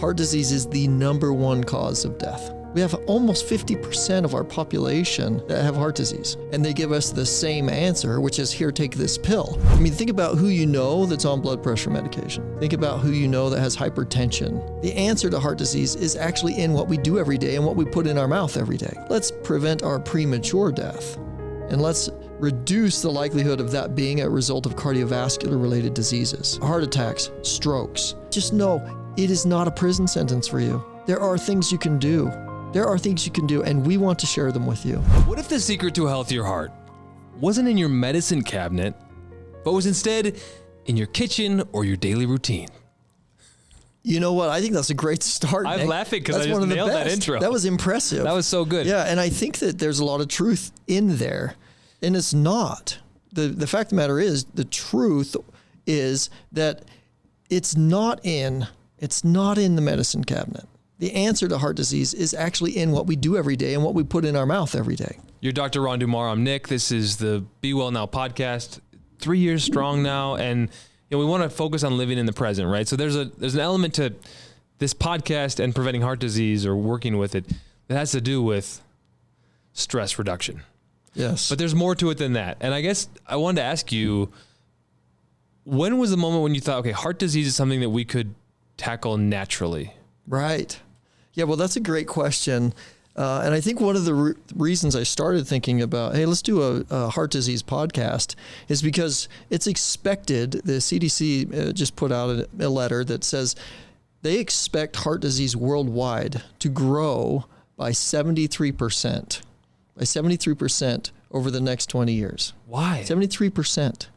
Heart disease is the #1 cause of death. We have almost 50% of our population that have heart disease, and they give us the same answer, which is, here, take this pill. I mean, think about who you know that's on blood pressure medication. Think about who you know that has hypertension. The answer to heart disease is actually in what we do every day and what we put in our mouth every day. Let's prevent our premature death, and let's reduce the likelihood of that being a result of cardiovascular related diseases, heart attacks, strokes. Just know it is not a prison sentence for you. There are things you can do. There are things you can do, and we want to share them with you. What if the secret to a healthier heart wasn't in your medicine cabinet, but was instead in your kitchen or your daily routine? You know what? I think that's a great start, I'm Nick. laughing because I That's just one of the nailed that best. intro. That was impressive. That was so good. Yeah, and I think that there's a lot of truth in there, and it's not. The fact of the matter is, the truth is that it's not in the medicine cabinet. The answer to heart disease is actually in what we do every day and what we put in our mouth every day. You're Dr. Ron Dummar. I'm Nick. This is the Be Well Now podcast. 3 years strong now, and we want to focus on living in the present, right? So there's an element to this podcast and preventing heart disease or working with it that has to do with stress reduction. Yes. But there's more to it than that. And I guess I wanted to ask you, when was the moment when you thought, okay, heart disease is something that we could tackle naturally? Right. Yeah, well, that's a great question. And I think one of the reasons I started thinking about, hey, let's do a heart disease podcast is because it's expected. The CDC just put out a letter that says they expect heart disease worldwide to grow by 73%. By 73% over the next 20 years. Why? 73%.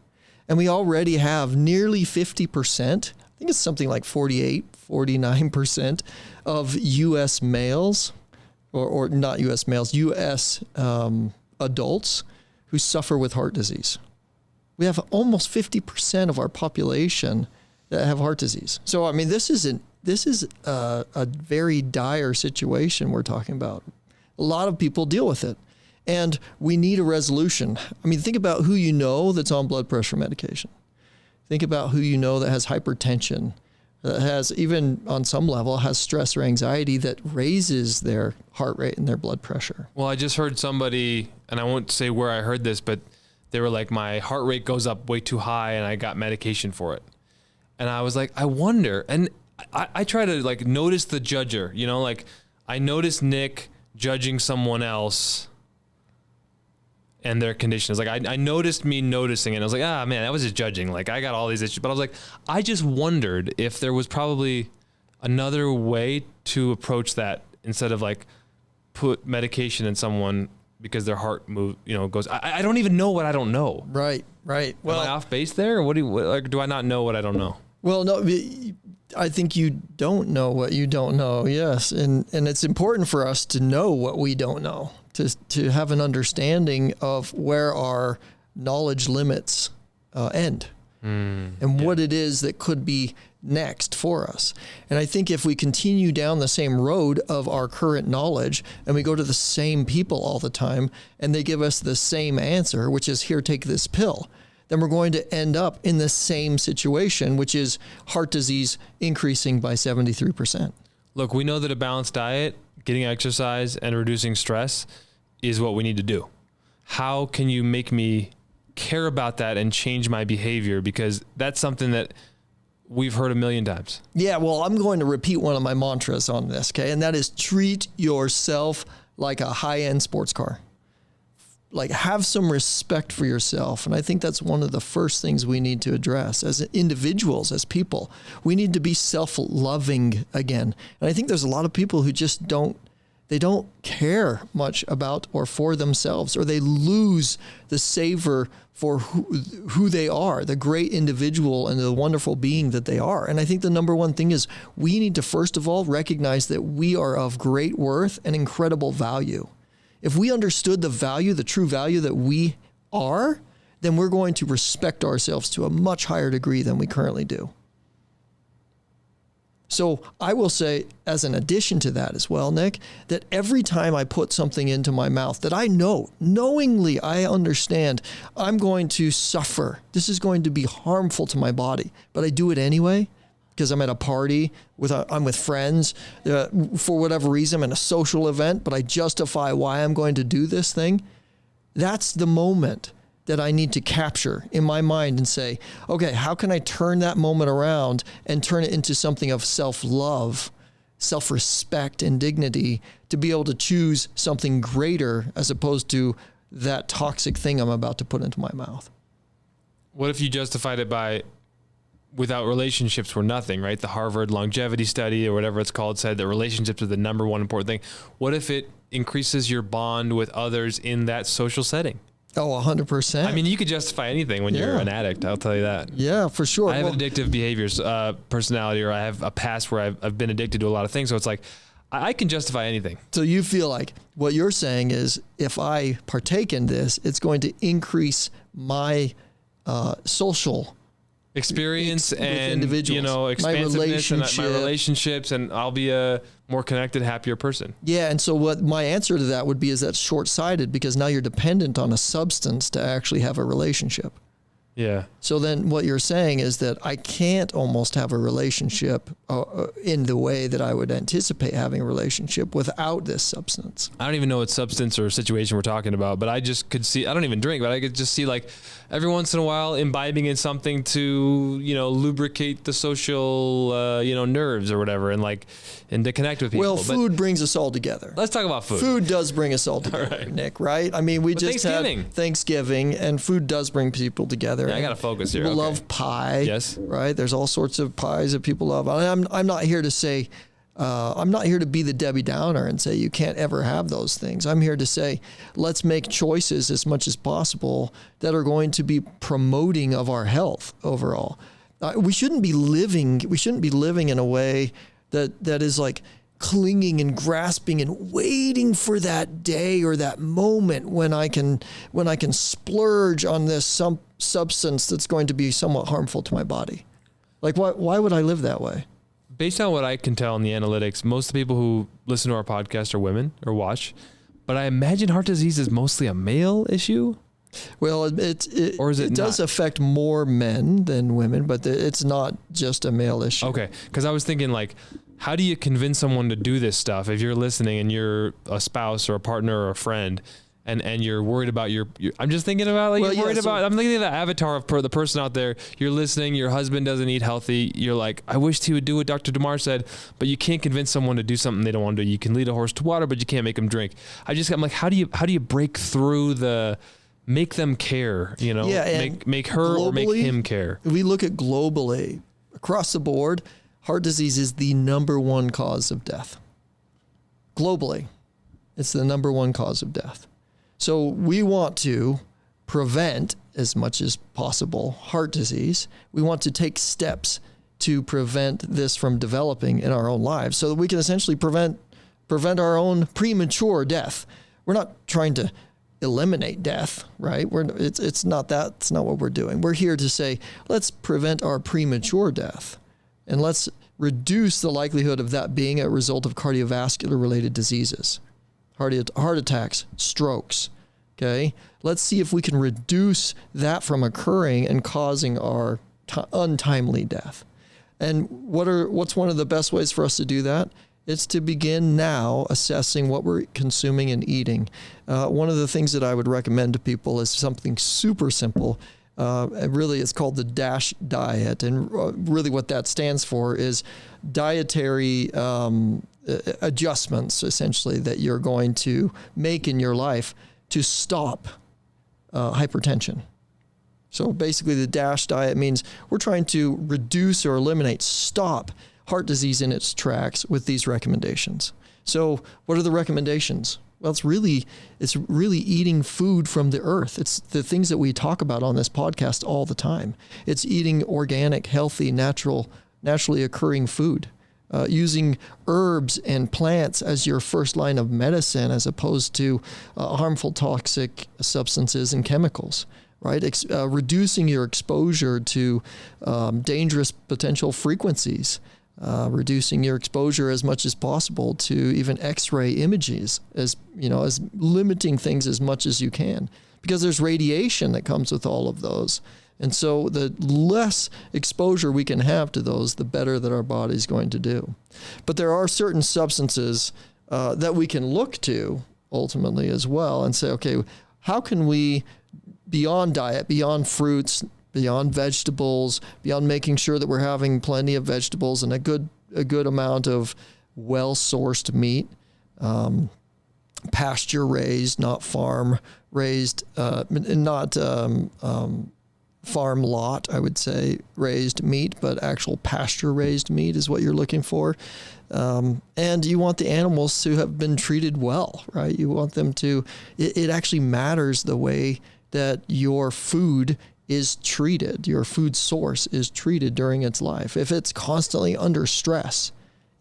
And we already have nearly 50%. I think it's something like 49% of U.S. males, or not U.S. males, U.S. Adults who suffer with heart disease. We have almost 50% of our population that have heart disease. So, I mean, this is a very dire situation we're talking about. A lot of people deal with it, and we need a resolution. I mean, think about who you know that's on blood pressure medication. Think about who you know that has hypertension, that has, even on some level, has stress or anxiety that raises their heart rate and their blood pressure. Well, I just heard somebody, and I won't say where I heard this, but they were like, my heart rate goes up way too high and I got medication for it. And I was like, I wonder. And I try to like notice the judger, like I notice Nick judging someone else and their conditions. Like I noticed me noticing it. I was like, man, that was just judging. Like I got all these issues, but I was like, I just wondered if there was probably another way to approach that instead of like put medication in someone because their heart goes. I don't even know what I don't know. Right. Well, am I off base there? Or do I not know what I don't know? Well, no, I think you don't know what you don't know. Yes. And it's important for us to know what we don't know, to have an understanding of where our knowledge limits end and what it is that could be next for us. And I think if we continue down the same road of our current knowledge and we go to the same people all the time and they give us the same answer, which is, here, take this pill, then we're going to end up in the same situation, which is heart disease increasing by 73%. Look, we know that a balanced diet, getting exercise, and reducing stress is what we need to do. How can you make me care about that and change my behavior? Because that's something that we've heard a million times. Yeah, well, I'm going to repeat one of my mantras on this, okay? And that is, treat yourself like a high-end sports car. Like, have some respect for yourself. And I think that's one of the first things we need to address as individuals, as people. We need to be self-loving again. And I think there's a lot of people who just don't care much about or for themselves, or they lose the savor for who they are, the great individual and the wonderful being that they are. And I think the number one thing is we need to, first of all, recognize that we are of great worth and incredible value. If we understood the value, the true value that we are, then we're going to respect ourselves to a much higher degree than we currently do. So I will say, as an addition to that as well, Nick, that every time I put something into my mouth that I know, knowingly I understand I'm going to suffer, this is going to be harmful to my body, but I do it anyway, because I'm at a party I'm with friends for whatever reason, I'm in a social event, but I justify why I'm going to do this thing. That's the moment that I need to capture in my mind and say, okay, how can I turn that moment around and turn it into something of self-love, self-respect, and dignity to be able to choose something greater as opposed to that toxic thing I'm about to put into my mouth. What if you justified it by without relationships were nothing, right? The Harvard longevity study or whatever it's called said that relationships are the number one important thing. What if it increases your bond with others in that social setting? Oh, 100%. I mean, you could justify anything when you're an addict. I'll tell you that. Yeah, for sure. I have addictive behaviors, personality, or I have a past where I've been addicted to a lot of things. So it's like, I can justify anything. So you feel like what you're saying is if I partake in this, it's going to increase my social experience and individuals, expansiveness and my relationships, and I'll be a more connected, happier person. Yeah, and so what my answer to that would be is that's short-sighted because now you're dependent on a substance to actually have a relationship. Yeah. So then what you're saying is that I can't almost have a relationship in the way that I would anticipate having a relationship without this substance. I don't even know what substance or situation we're talking about, but I just could see, I don't even drink, but I could just see like every once in a while imbibing in something to, lubricate the social, nerves or whatever and to connect with people. Well, food brings us all together. Let's talk about food. Food does bring us all together, right. Nick, right? I mean, we just had Thanksgiving and food does bring people together. Yeah, I got to focus here. People love pie. Yes. Right? There's all sorts of pies that people love. I'm not here to say, I'm not here to be the Debbie Downer and say you can't ever have those things. I'm here to say, let's make choices as much as possible that are going to be promoting of our health overall. We shouldn't be living in a way that is like clinging and grasping and waiting for that day or that moment when I can splurge on this substance that's going to be somewhat harmful to my body. Like, why would I live that way? Based on what I can tell in the analytics, most of the people who listen to our podcast are women or watch, but I imagine heart disease is mostly a male issue. Well, it does affect more men than women, but it's not just a male issue. Okay, because I was thinking like, how do you convince someone to do this stuff if you're listening and you're a spouse or a partner or a friend and you're worried about your I'm just thinking about I'm thinking of the avatar of the person out there. You're listening, your husband doesn't eat healthy. You're like, I wish he would do what Dr. Dummar said, but you can't convince someone to do something they don't want to do. You can lead a horse to water, but you can't make them drink. I'm like, how do you break through make them care, make her globally, or make him care? We look at globally across the board, heart disease is the number one cause of death. Globally, it's the number one cause of death. So we want to prevent as much as possible heart disease. We want to take steps to prevent this from developing in our own lives so that we can essentially prevent our own premature death. We're not trying to eliminate death, right? It's not what we're doing. We're here to say, let's prevent our premature death and let's reduce the likelihood of that being a result of cardiovascular related diseases, heart attacks, strokes. Okay. Let's see if we can reduce that from occurring and causing our untimely death. And what's one of the best ways for us to do that? It's to begin now assessing what we're consuming and eating. One of the things that I would recommend to people is something super simple. Really, it's called the DASH diet. And really what that stands for is dietary adjustments, essentially, that you're going to make in your life to stop hypertension. So basically the DASH diet means we're trying to reduce or stop heart disease in its tracks with these recommendations. So what are the recommendations? Well, it's really eating food from the earth. It's the things that we talk about on this podcast all the time. It's eating organic, healthy, naturally occurring food. Using herbs and plants as your first line of medicine as opposed to harmful toxic substances and chemicals, right? Reducing your exposure to dangerous potential frequencies. Reducing your exposure as much as possible to even X-ray images, as limiting things as much as you can, because there's radiation that comes with all of those. And so the less exposure we can have to those, the better that our body's going to do. But there are certain substances that we can look to ultimately as well and say, okay, how can we, beyond diet, beyond fruits, beyond vegetables, beyond making sure that we're having plenty of vegetables and a good amount of well-sourced meat, pasture raised, not farm raised, not farm lot, I would say, raised meat, but actual pasture raised meat is what you're looking for. And you want the animals to have been treated well, right? You want them to, it actually matters the way that your food is treated, your food source is treated during its life. If it's constantly under stress,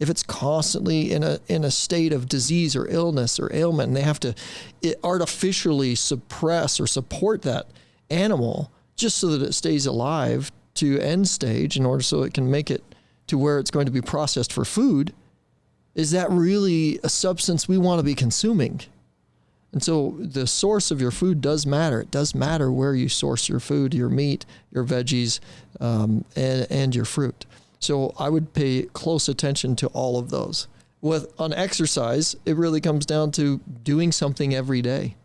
if it's constantly in a state of disease or illness or ailment, and they have to artificially suppress or support that animal just so that it stays alive to end stage in order so it can make it to where it's going to be processed for food, is that really a substance we want to be consuming? And so the source of your food does matter. It does matter where you source your food, your meat, your veggies, and your fruit. So I would pay close attention to all of those. On exercise, it really comes down to doing something every day.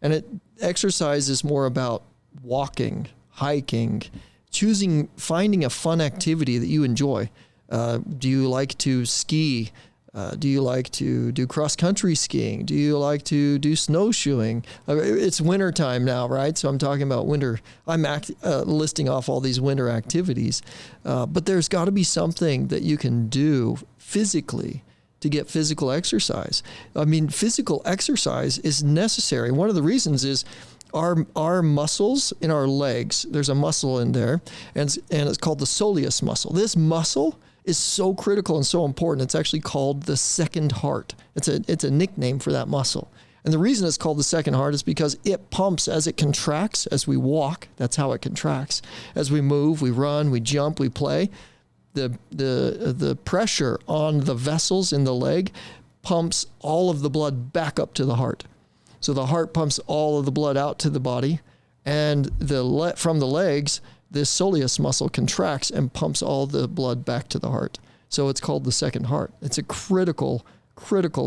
And exercise is more about walking, hiking, finding a fun activity that you enjoy. Do you like to ski? Do you like to do cross-country skiing? Do you like to do snowshoeing? It's winter time now, right? So I'm talking about winter. I'm listing off all these winter activities. But there's got to be something that you can do physically to get physical exercise. I mean, physical exercise is necessary. One of the reasons is our muscles in our legs, there's a muscle in there, and it's called the soleus muscle. This muscle is so critical and so important. It's actually called the second heart. It's a nickname for that muscle. And the reason it's called the second heart is because it pumps as it contracts, as we walk. That's how it contracts. As we move, we run, we jump, we play. The pressure on the vessels in the leg pumps all of the blood back up to the heart. So the heart pumps all of the blood out to the body, and from the legs, this soleus muscle contracts and pumps all the blood back to the heart. So it's called the second heart. It's a critical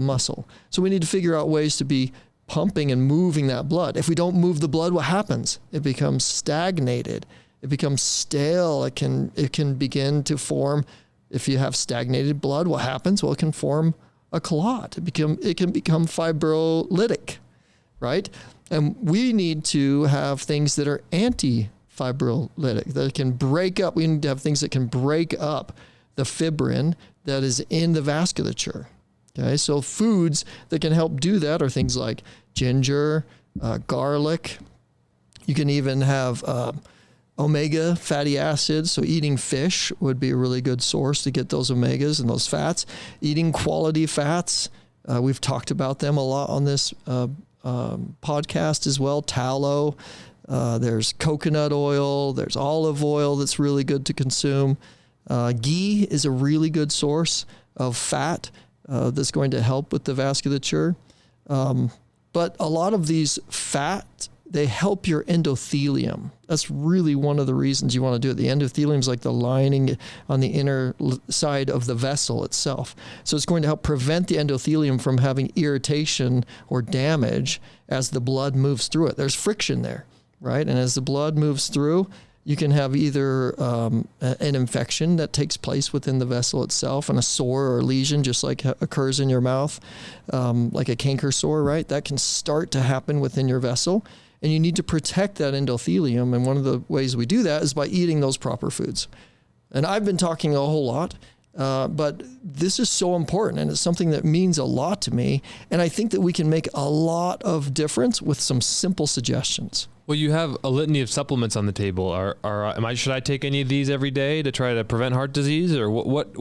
muscle. So we need to figure out ways to be pumping and moving that blood. If we don't move the blood, what happens? It becomes stagnated. It becomes stale. It can begin to form. If you have stagnated blood, what happens? Well, it can form a clot. It can become fibrolytic, right? And we need to have things that are anti-fibrolytic, that can break up. We need to have things that can break up the fibrin that is in the vasculature. Okay, so foods that can help do that are things like ginger, garlic. You can even have omega fatty acids. So eating fish would be a really good source to get those omegas and those fats. Eating quality fats. We've talked about them a lot on this podcast as well. Tallow. There's coconut oil. There's olive oil that's really good to consume. Ghee is a really good source of fat that's going to help with the vasculature. But a lot of these fat, they help your endothelium. That's really one of the reasons you want to do it. The endothelium is like the lining on the inner side of the vessel itself. So it's going to help prevent the endothelium from having irritation or damage as the blood moves through it. There's friction there, right? And as the blood moves through, you can have either an infection that takes place within the vessel itself, and a sore or lesion, just like occurs in your mouth, like a canker sore, right? That can start to happen within your vessel. And you need to protect that endothelium. And one of the ways we do that is by eating those proper foods. And I've been talking a whole lot, but this is so important, and it's something that means a lot to me. And I think that we can make a lot of difference with some simple suggestions. Well, you have a litany of supplements on the table. Should I take any of these every day to try to prevent heart disease, or what?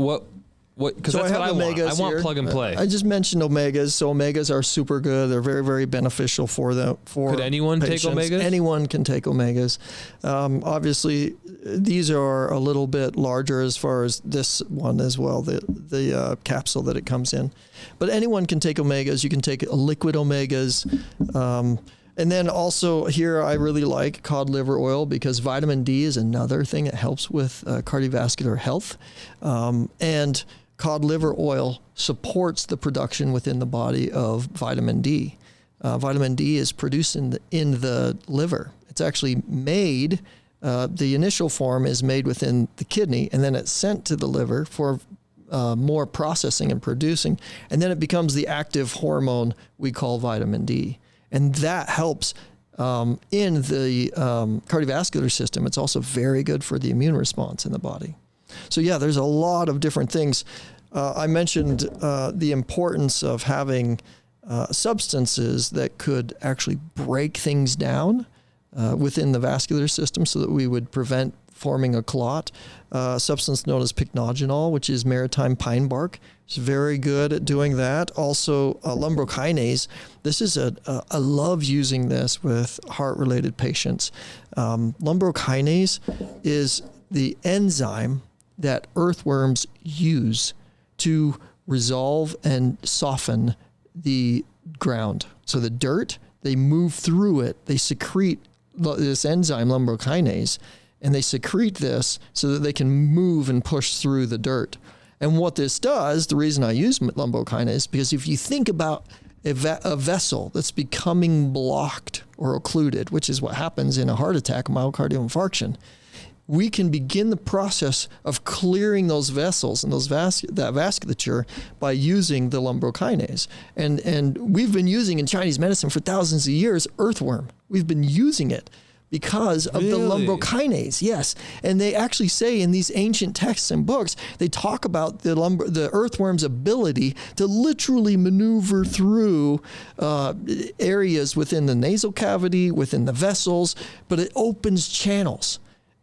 Because so that's what I want. I want here. Plug and Play. I just mentioned omegas. So omegas are super good. They're very, very beneficial for them. Could anyone patients. take omegas? Anyone can take omegas. Obviously, these are a little bit larger as far as this one as well, the capsule that it comes in. But anyone can take omegas. You can take liquid omegas. And then also here, I really like cod liver oil because vitamin D is another thing that helps with cardiovascular health. And cod liver oil supports the production within the body of vitamin D. Vitamin D is produced in the liver. It's actually made, the initial form is made within the kidney, and then it's sent to the liver for more processing and producing. And then it becomes the active hormone we call vitamin D. And that helps in the cardiovascular system. It's also very good for the immune response in the body. So yeah, there's a lot of different things. I mentioned the importance of having substances that could actually break things down within the vascular system so that we would prevent forming a clot. A substance known as pycnogenol, which is maritime pine bark. It's very good at doing that. Also, lumbrokinase. This is I love using this with heart-related patients. Lumbrokinase is the enzyme that earthworms use to resolve and soften the ground. So the dirt, they move through it. They secrete this enzyme, lumbrokinase, and they secrete this so that they can move and push through the dirt. And what this does, the reason I use lumbrokinase, because if you think about a vessel that's becoming blocked or occluded, which is what happens in a heart attack, myocardial infarction, we can begin the process of clearing those vessels and that vasculature by using the lumbrokinase. And we've been using in Chinese medicine for thousands of years, earthworm. We've been using it because of the lumbrokinase, yes. And they actually say in these ancient texts and books, they talk about the earthworm's ability to literally maneuver through areas within the nasal cavity, within the vessels, but it opens channels.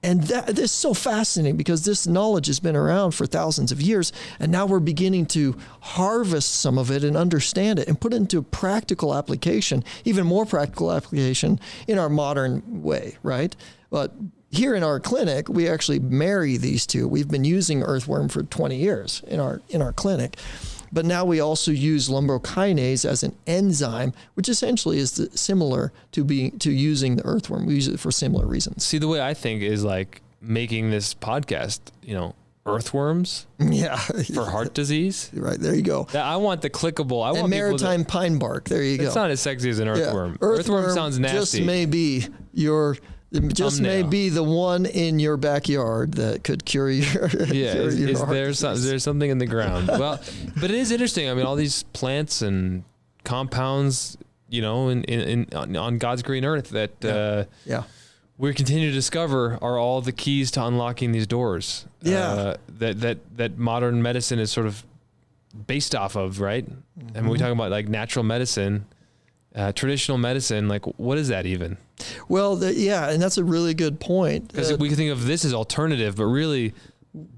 And this is so fascinating because this knowledge has been around for thousands of years, and now we're beginning to harvest some of it and understand it and put it into practical application, even more practical application in our modern way, right? But here in our clinic, we actually marry these two. We've been using earthworm for 20 years in our clinic. But now we also use lumbrokinase as an enzyme, which essentially is similar to using the earthworm. We use it for similar reasons. See, the way I think is like making this podcast, earthworms. Yeah. For heart disease. Right. There you go. I want the clickable. I want maritime pine bark. There you go. It's not as sexy as an earthworm. Yeah. Earthworm sounds nasty. Just may be may be the one in your backyard that could cure your there's something in the ground. Well, but it is interesting. I mean, all these plants and compounds, on God's green earth that we continue to discover are all the keys to unlocking these doors. That modern medicine is sort of based off of, right? Mm-hmm. And when we talk about like natural medicine, traditional medicine, like what is that even? Well, and that's a really good point. Because we can think of this as alternative, but really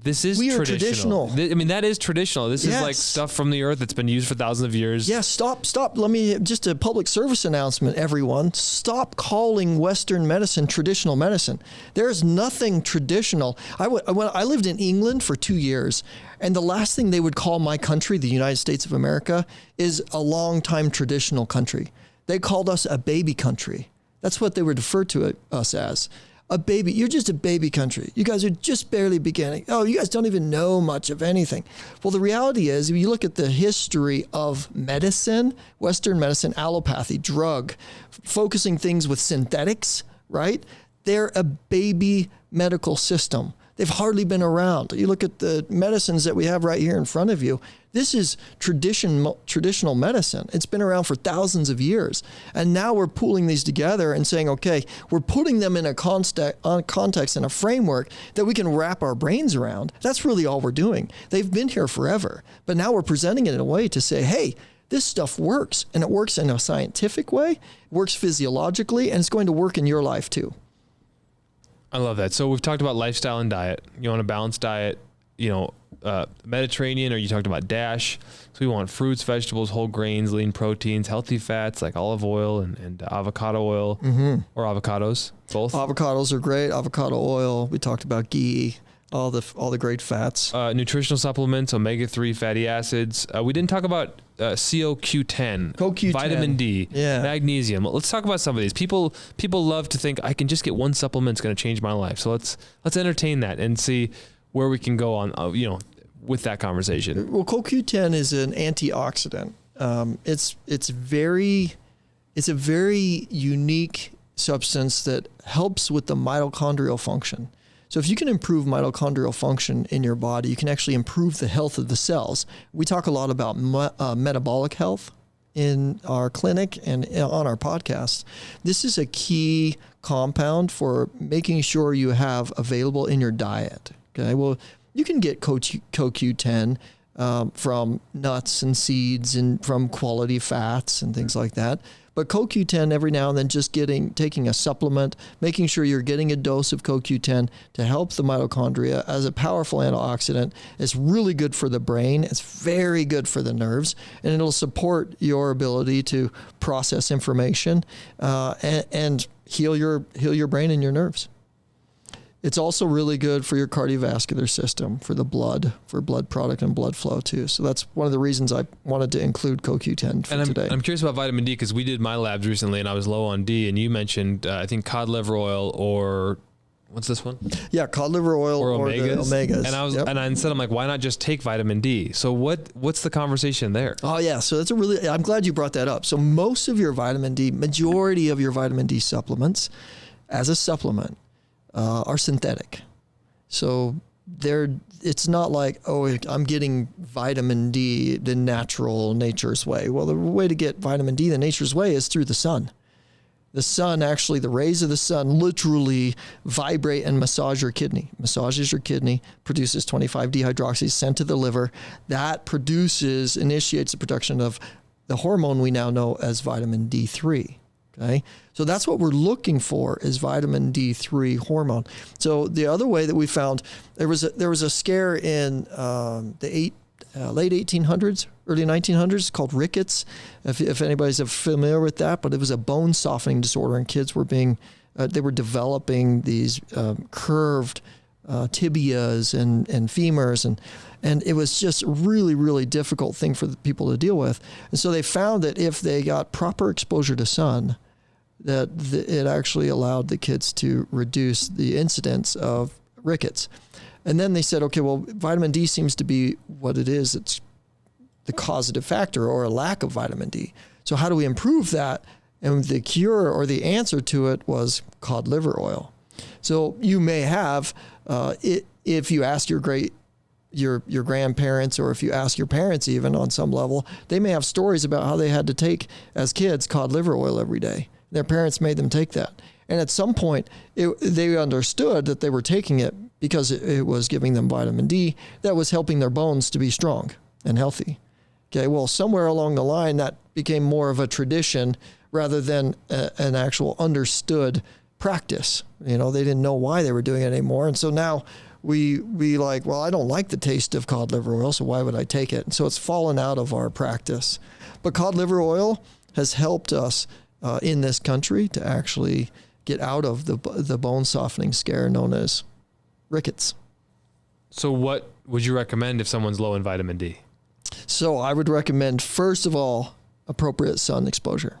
this is traditional. I mean, that is traditional. This is like stuff from the earth that's been used for thousands of years. Yeah, stop. Let me, just a public service announcement, everyone. Stop calling Western medicine traditional medicine. There's nothing traditional. I lived in England for 2 years, and the last thing they would call my country, the United States of America, is a long-time traditional country. They called us a baby country. That's what they would refer to us as. A baby. You're just a baby country. You guys are just barely beginning. Oh, you guys don't even know much of anything. Well, the reality is, if you look at the history of medicine, Western medicine, allopathy, drug, focusing things with synthetics, right? They're a baby medical system. They've hardly been around. You look at the medicines that we have right here in front of you. This is traditional medicine. It's been around for thousands of years. And now we're pulling these together and saying, okay, we're putting them in a context and a framework that we can wrap our brains around. That's really all we're doing. They've been here forever. But now we're presenting it in a way to say, hey, this stuff works. And it works in a scientific way, it works physiologically, and it's going to work in your life too. I love that. So we've talked about lifestyle and diet. You want a balanced diet, Mediterranean, or you talked about DASH. So we want fruits, vegetables, whole grains, lean proteins, healthy fats like olive oil and avocado oil, or avocados, both. Avocados are great. Avocado oil. We talked about ghee, all the great fats. Nutritional supplements, omega-3 fatty acids. We didn't talk about CoQ10, CoQ10, vitamin D, yeah, magnesium. Let's talk about some of these. People love to think I can just get one supplement, it's going to change my life. So let's entertain that and see where we can go on, with that conversation. Well, CoQ10 is an antioxidant. It's a very unique substance that helps with the mitochondrial function. So if you can improve mitochondrial function in your body, you can actually improve the health of the cells. We talk a lot about metabolic health in our clinic and on our podcast. This is a key compound for making sure you have available in your diet. Okay, well, you can get CoQ10 from nuts and seeds and from quality fats and things like that. But CoQ10 every now and then, just taking a supplement, making sure you're getting a dose of CoQ10 to help the mitochondria as a powerful antioxidant. It's really good for the brain. It's very good for the nerves, and it'll support your ability to process information and heal your brain and your nerves. It's also really good for your cardiovascular system, for the blood, for blood product and blood flow too. So that's one of the reasons I wanted to include CoQ10 for today. I'm curious about vitamin D because we did my labs recently and I was low on D, and you mentioned I think cod liver oil or what's this one? Yeah, cod liver oil or the omegas. And I said, I'm like, why not just take vitamin D? So what's the conversation there? Oh yeah, so I'm glad you brought that up. So most of your vitamin D, majority of your vitamin D supplements, as a supplement, are synthetic. So it's not like, oh, I'm getting vitamin D the natural nature's way. Well, the way to get vitamin D the nature's way is through the sun. The sun, actually, the rays of the sun literally vibrate and massage your kidney. Massages your kidney, produces 25-dehydroxy sent to the liver. That initiates the production of the hormone we now know as vitamin D3. Okay, so that's what we're looking for is vitamin D3 hormone. So the other way that we found, there was a scare in the late 1800s, early 1900s called rickets. If anybody's familiar with that, but it was a bone softening disorder, and kids were they were developing these curved tibias and femurs, and it was just a really, really difficult thing for the people to deal with. And so they found that if they got proper exposure to sun, that it actually allowed the kids to reduce the incidence of rickets. And then they said, okay, well, vitamin D seems to be what it is. It's the causative factor or a lack of vitamin D. So how do we improve that? And the cure or the answer to it was cod liver oil. So you may have, if you ask your grandparents, or if you ask your parents even on some level, they may have stories about how they had to take, as kids, cod liver oil every day. Their parents made them take that. And at some point, they understood that they were taking it because it was giving them vitamin D that was helping their bones to be strong and healthy. Okay, well, somewhere along the line, that became more of a tradition rather than an actual understood practice. They didn't know why they were doing it anymore. And so now we well, I don't like the taste of cod liver oil, so why would I take it? And so it's fallen out of our practice. But cod liver oil has helped us in this country to actually get out of the bone softening scare known as rickets. So what would you recommend if someone's low in vitamin D? So I would recommend, first of all, appropriate sun exposure.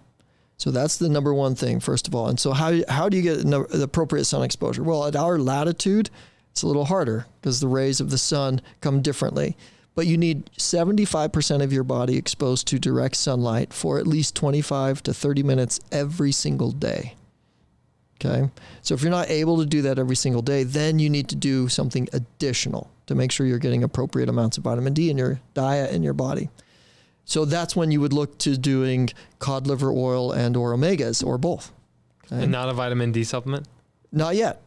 So that's the number one thing, first of all. And so how do you get the appropriate sun exposure? Well, at our latitude, it's a little harder because the rays of the sun come differently. But you need 75% of your body exposed to direct sunlight for at least 25 to 30 minutes every single day. Okay? So if you're not able to do that every single day, then you need to do something additional to make sure you're getting appropriate amounts of vitamin D in your diet and your body. So that's when you would look to doing cod liver oil and or omegas or both. Okay? And not a vitamin D supplement? Not yet.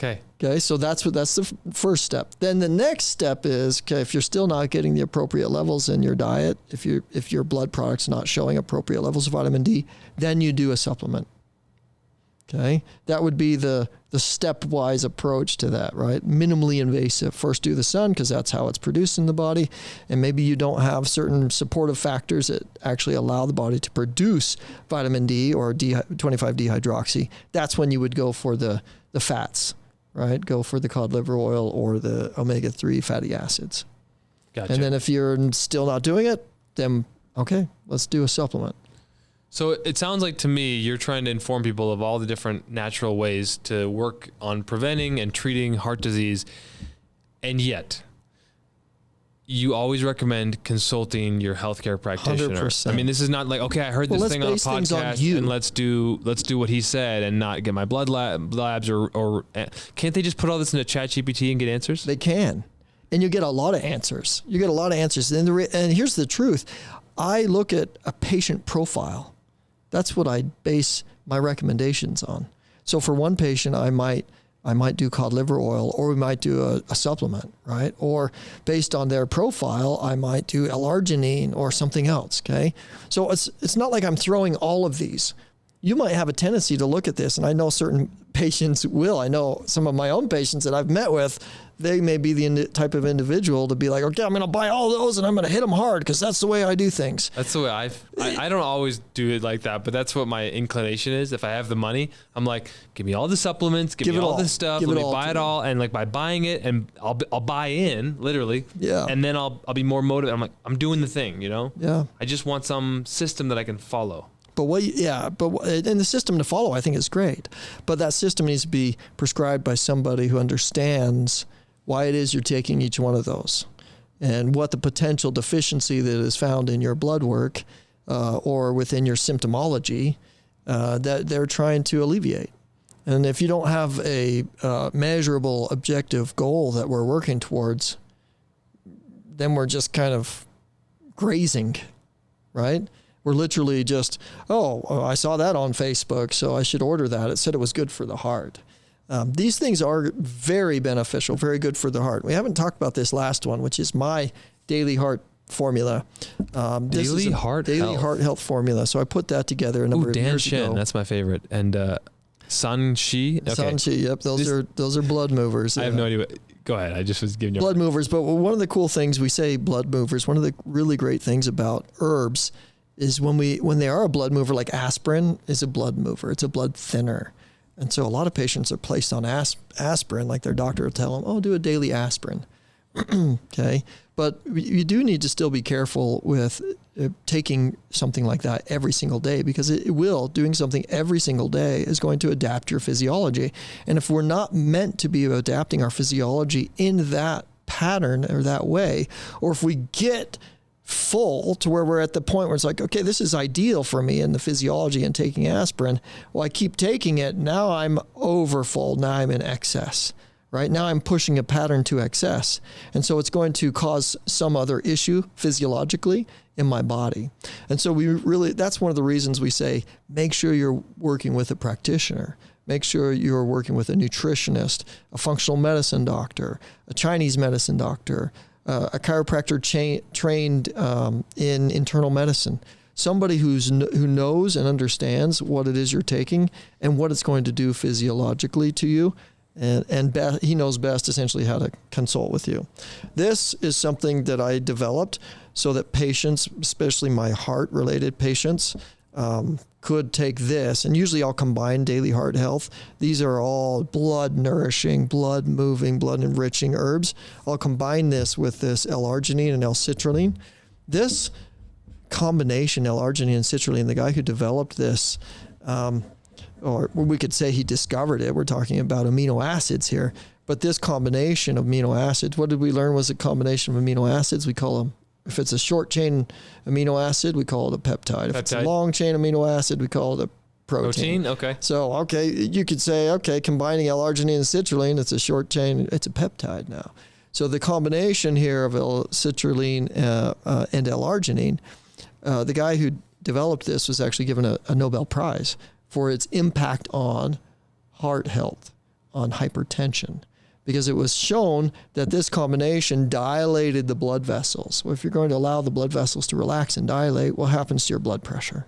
Okay, so that's the first step. Then the next step is, okay, if you're still not getting the appropriate levels in your diet, if your blood product's not showing appropriate levels of vitamin D, then you do a supplement. Okay, that would be the stepwise approach to that, right? Minimally invasive. First do the sun because that's how it's produced in the body, and maybe you don't have certain supportive factors that actually allow the body to produce vitamin D or 25-dehydroxy. That's when you would go for the fats. Right? Go for the cod liver oil or the omega-3 fatty acids. Gotcha. And then if you're still not doing it, then Okay, let's do a supplement. So it sounds like to me you're trying to inform people of all the different natural ways to work on preventing and treating heart disease, and yet you always recommend consulting your healthcare practitioner. 100%. I mean, this is not like, okay, I heard this thing on a podcast and let's do what he said and not get my blood labs or can't they just put all this into ChatGPT and get answers? They can, and you get a lot of answers. You get a lot of answers, and here's the truth: I look at a patient profile. That's what I base my recommendations on. So for one patient, I might do cod liver oil, or we might do a supplement, right? Or based on their profile, I might do L-arginine or something else, okay? So it's not like I'm throwing all of these. You might have a tendency to look at this, and I know certain patients will. I know some of my own patients that I've met with, they may be the type of individual to be like, okay, I'm going to buy all those and I'm going to hit them hard because that's the way I do things. That's the way I don't always do it like that, but that's what my inclination is. If I have the money, I'm like, give me all the supplements, give me all this stuff, let me buy it all. And like by buying it, and I'll buy in literally. Yeah. And then I'll be more motivated. I'm like, I'm doing the thing, you know? Yeah. I just want some system that I can follow. And the system to follow, I think, is great. But that system needs to be prescribed by somebody who understands why it is you're taking each one of those and what the potential deficiency that is found in your blood work or within your symptomology that they're trying to alleviate. And if you don't have a measurable, objective goal that we're working towards, then we're just kind of grazing, right? We're literally just, I saw that on Facebook, so I should order that. It said it was good for the heart. These things are very beneficial, very good for the heart. We haven't talked about this last one, which is my daily heart formula. Daily heart health formula. So I put that together a number of years ago. That's my favorite. And Sun Shi. Okay. Sun Shi. Yep, those are blood movers. I have no idea. Go ahead. I just was giving you blood movers. But one of the cool things we say blood movers. One of the really great things about herbs is when they are a blood mover, like aspirin is a blood mover. It's a blood thinner. And so a lot of patients are placed on aspirin, like their doctor will tell them, do a daily aspirin. Okay. But you do need to still be careful with taking something like that every single day, because doing something every single day is going to adapt your physiology. And if we're not meant to be adapting our physiology in that pattern or that way, or if we get full to where we're at the point where it's like, okay, this is ideal for me in the physiology and taking aspirin. Well, I keep taking it. Now I'm over full. Now I'm in excess, right? Now I'm pushing a pattern to excess. And so it's going to cause some other issue physiologically in my body. And so that's one of the reasons we say, make sure you're working with a practitioner. Make sure you're working with a nutritionist, a functional medicine doctor, a Chinese medicine doctor, a chiropractor trained in internal medicine, somebody who knows and understands what it is you're taking and what it's going to do physiologically to you, and he knows best essentially how to consult with you. This is something that I developed so that patients, especially my heart-related patients, could take this, and usually I'll combine daily heart health. These are all blood nourishing, blood moving, blood enriching herbs. I'll combine this with this L-arginine and L-citrulline. This combination, L-arginine and citrulline, the guy who developed this, or we could say he discovered it. We're talking about amino acids here, but this combination of amino acids, what did we learn was a combination of amino acids? We call them, if it's a short chain amino acid, we call it a peptide. If it's a long chain amino acid, we call it a protein. Okay. So, you could say, combining L-arginine and citrulline, it's a short chain, it's a peptide now. So the combination here of L-citrulline and L-arginine, the guy who developed this was actually given a Nobel Prize for its impact on heart health, on hypertension, because it was shown that this combination dilated the blood vessels. Well, if you're going to allow the blood vessels to relax and dilate, what happens to your blood pressure?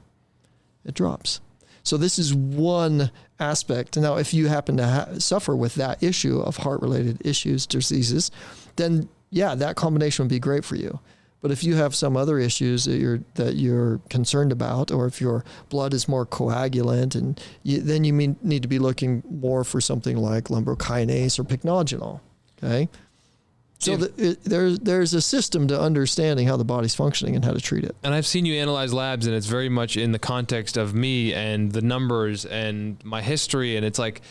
It drops. So this is one aspect. Now, if you happen to suffer with that issue of heart-related issues, diseases, then that combination would be great for you. But if you have some other issues that you're concerned about, or if your blood is more coagulant, then you need to be looking more for something like lumbrokinase or pycnogenol. Okay. So there's a system to understanding how the body's functioning and how to treat it. And I've seen you analyze labs, and it's very much in the context of me and the numbers and my history. And it's like,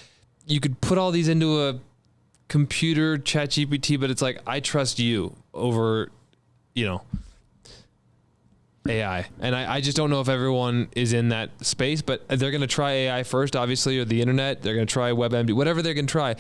you could put all these into a computer, ChatGPT, but it's like, I trust you over, AI. And I just don't know if everyone is in that space, but they're going to try AI first, obviously, or the internet. They're going to try WebMD, whatever they're going to try.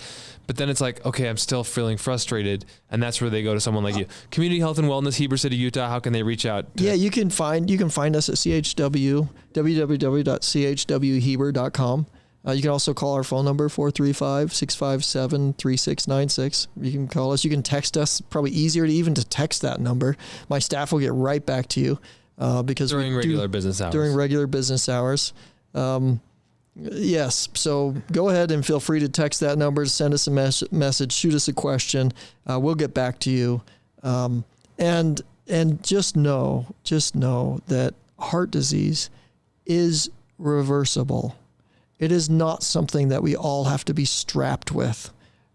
But then it's like, okay, I'm still feeling frustrated. And that's where they go to someone like you. Community Health and Wellness, Heber City, Utah. How can they reach out? Yeah, you can find us at CHW, www.chwheber.com. You can also call our phone number, 435-657-3696. You can call us. You can text us. Probably easier to text that number. My staff will get right back to you. Because during regular business hours. Yes. So go ahead and feel free to text that number, send us a message, shoot us a question. We'll get back to you. And just know that heart disease is reversible. It is not something that we all have to be strapped with.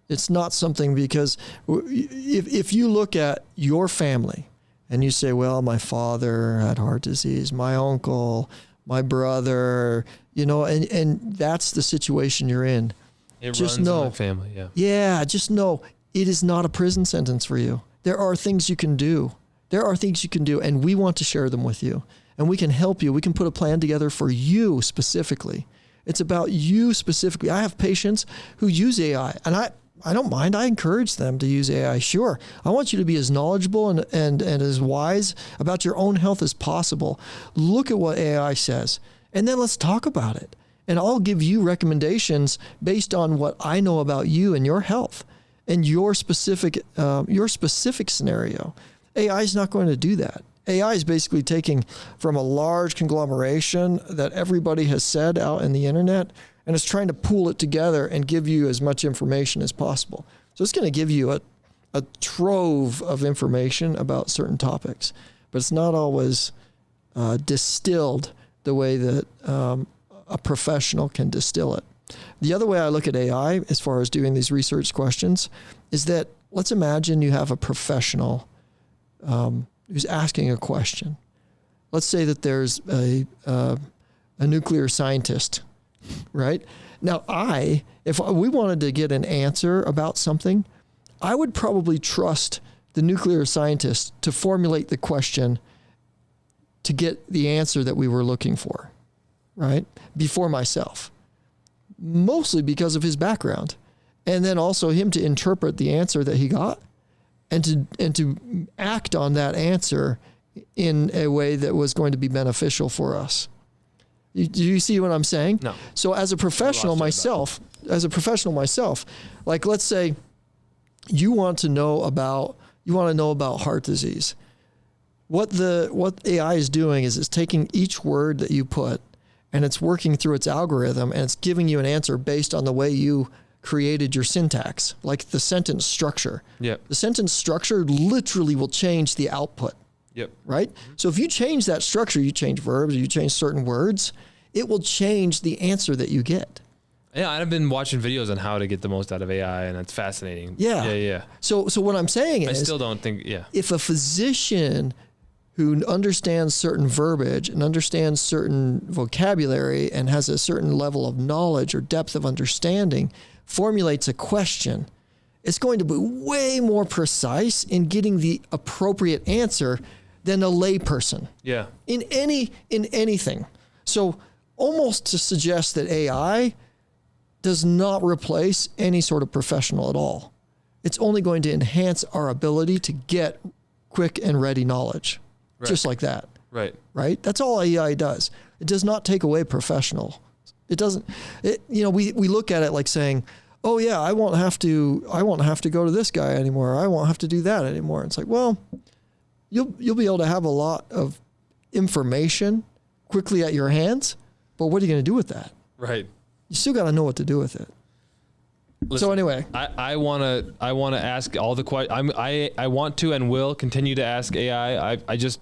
It's not something, because if you look at your family, and you say, well, my father had heart disease, my uncle, my brother, and that's the situation you're in. It just runs in my family, yeah. Yeah, just know it is not a prison sentence for you. There are things you can do. And we want to share them with you. And we can help you. We can put a plan together for you specifically. It's about you specifically. I have patients who use AI, and I don't mind. I encourage them to use AI. Sure. I want you to be as knowledgeable and as wise about your own health as possible. Look at what AI says, and then let's talk about it. And I'll give you recommendations based on what I know about you and your health and your specific scenario. AI is not going to do that. AI is basically taking from a large conglomeration that everybody has said out in the internet, and it's trying to pool it together and give you as much information as possible. So it's going to give you a trove of information about certain topics, but it's not always distilled the way that a professional can distill it. The other way I look at AI, as far as doing these research questions, is that let's imagine you have a professional who's asking a question. Let's say that there's a nuclear scientist, right? Now, if we wanted to get an answer about something, I would probably trust the nuclear scientist to formulate the question to get the answer that we were looking for, right? Before myself, mostly because of his background, and then also him to interpret the answer that he got and to act on that answer in a way that was going to be beneficial for us. Do you see what I'm saying? No. So as a professional myself, like let's say you want to know about heart disease. What AI is doing is it's taking each word that you put and it's working through its algorithm and it's giving you an answer based on the way you created your syntax, like the sentence structure. Yep. The sentence structure literally will change the output. Yep. Right? Mm-hmm. So if you change that structure, you change verbs, you change certain words, it will change the answer that you get. Yeah, I've been watching videos on how to get the most out of AI, and it's fascinating. Yeah. So what I'm saying is, I still don't think, if a physician who understands certain verbiage and understands certain vocabulary and has a certain level of knowledge or depth of understanding formulates a question, it's going to be way more precise in getting the appropriate answer than a layperson. Yeah. In anything. So almost to suggest that AI does not replace any sort of professional at all. It's only going to enhance our ability to get quick and ready knowledge. Right. Just like that. Right. Right? That's all AI does. It does not take away professional. It doesn't, we look at it like saying, oh yeah, I won't have to go to this guy anymore. I won't have to do that anymore. It's like, well, you'll be able to have a lot of information quickly at your hands, but what are you going to do with that? Right. You still got to know what to do with it. Listen, so anyway, I want to ask all the questions. I want to and will continue to ask AI. I just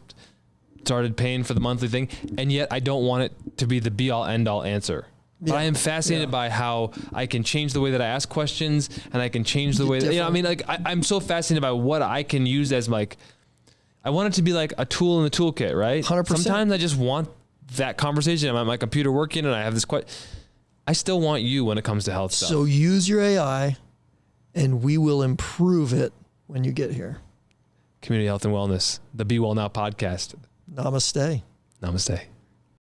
started paying for the monthly thing, and yet I don't want it to be the be all end all answer. But I am fascinated by how I can change the way that I ask questions, and I can change the way that, I mean, like I'm so fascinated by what I can use as like, I want it to be like a tool in the toolkit, right? 100%. Sometimes I just want that conversation. I'm at my computer working and I have this question. I still want you when it comes to health stuff. So use your AI and we will improve it when you get here. Community Health and Wellness, the Be Well Now podcast. Namaste. Namaste.